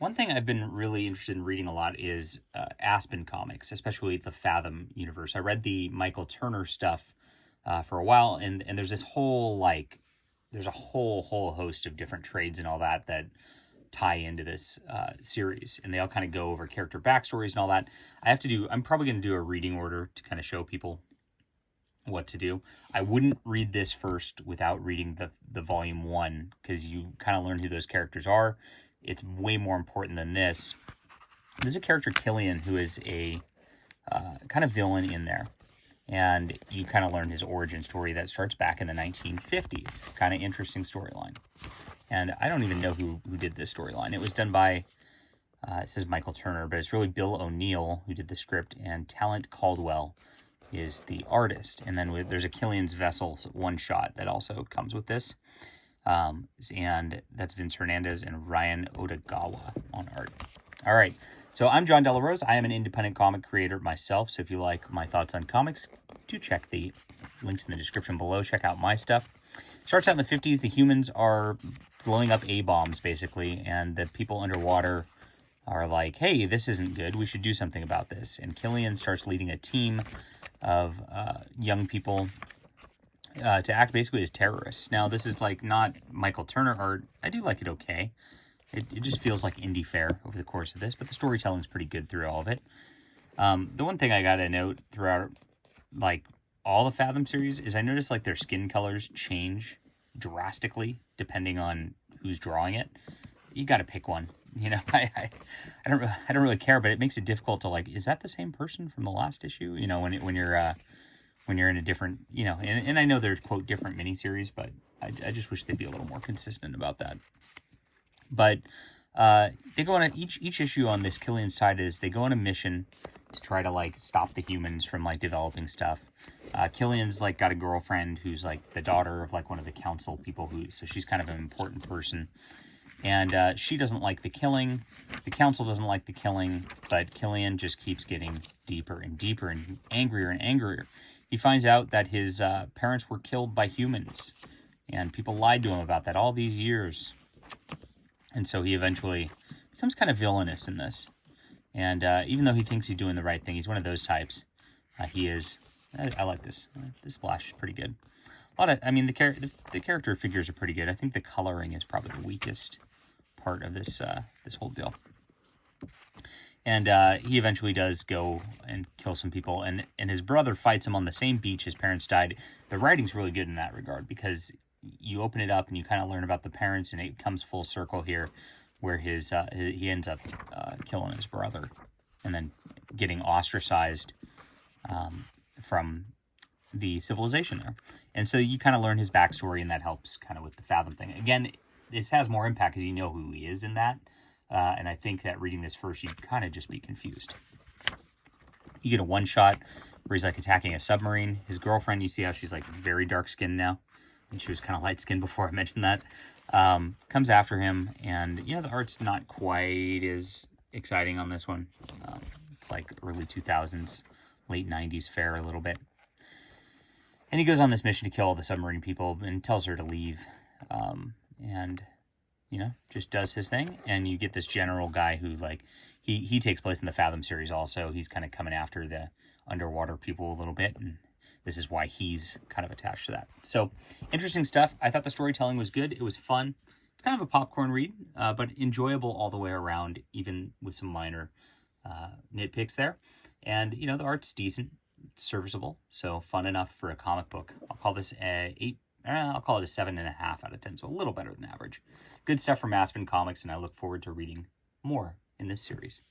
One thing I've been really interested in reading a lot is Aspen comics, especially the Fathom universe. I read the Michael Turner stuff for a while, and there's this whole there's a whole host of different trades and all that tie into this series, and they all kind of go over character backstories and all that. I'm probably going to do a reading order to kind of show people what to do. I wouldn't read this first without reading the volume 1, because you kind of learn who those characters are. It's way more important than this. This is a character, Killian, who is a kind of villain in there. And you kind of learn his origin story that starts back in the 1950s. Kind of interesting storyline. And I don't even know who did this storyline. It was done by, it says Michael Turner, but it's really Bill O'Neill who did the script, and Talent Caldwell is the artist. And then there's a Killian's Vessel one-shot that also comes with this. And that's Vince Hernandez and Ryan Odagawa on art. All right, so I'm John Delarose. I am an independent comic creator myself, so if you like my thoughts on comics, do check the links in the description below. Check out my stuff. Starts out in the 50s. The humans are blowing up A-bombs, basically, and the people underwater are like, hey, this isn't good. We should do something about this. And Killian starts leading a team of young people to act basically as terrorists. Now, this is like not Michael Turner art. I do like it okay. It just feels like indie fare over the course of this, but the storytelling's pretty good through all of it. The one thing I gotta note throughout like all the Fathom series is I noticed like their skin colors change drastically depending on who's drawing it. You gotta pick one. You know, I don't really care, but it makes it difficult to like, is that the same person from the last issue? You know, when you're in a different, you know, and I know there's quote different miniseries, but I just wish they'd be a little more consistent about that. But they go on each issue on this Killian's Tide is they go on a mission to try to like stop the humans from like developing stuff. Killian's like got a girlfriend who's like the daughter of like one of the council people so she's kind of an important person. And she doesn't like the killing. The council doesn't like the killing, but Killian just keeps getting deeper and deeper and angrier. He finds out that his parents were killed by humans, and people lied to him about that all these years. And so he eventually becomes kind of villainous in this. And even though he thinks he's doing the right thing, he's one of those types. He is. I like this. This splash is pretty good. The character figures are pretty good. I think the coloring is probably the weakest part of this whole deal. And he eventually does go and kill some people, and his brother fights him on the same beach his parents died. The writing's really good in that regard, because you open it up and you kind of learn about the parents, and it comes full circle here, where he ends up killing his brother, and then getting ostracized from the civilization there. And so you kind of learn his backstory, and that helps kind of with the Fathom thing. Again, this has more impact because you know who he is in that. And I think that reading this first, you'd kind of just be confused. You get a one-shot where he's like attacking a submarine. His girlfriend, you see how she's like very dark-skinned now, and she was kind of light-skinned before I mentioned that, comes after him. And, you know, the art's not quite as exciting on this one. It's like early 2000s, late 90s fare a little bit. And he goes on this mission to kill all the submarine people and tells her to leave. And, you know, just does his thing. And you get this general guy who, like, he takes place in the Fathom series also. He's kind of coming after the underwater people a little bit. And this is why he's kind of attached to that. So, interesting stuff. I thought the storytelling was good. It was fun. It's kind of a popcorn read, but enjoyable all the way around, even with some minor nitpicks there. And, you know, the art's decent. Serviceable, so fun enough for a comic book. I'll call this I'll call it a 7.5 out of 10, so a little better than average. Good stuff from Aspen Comics, and I look forward to reading more in this series.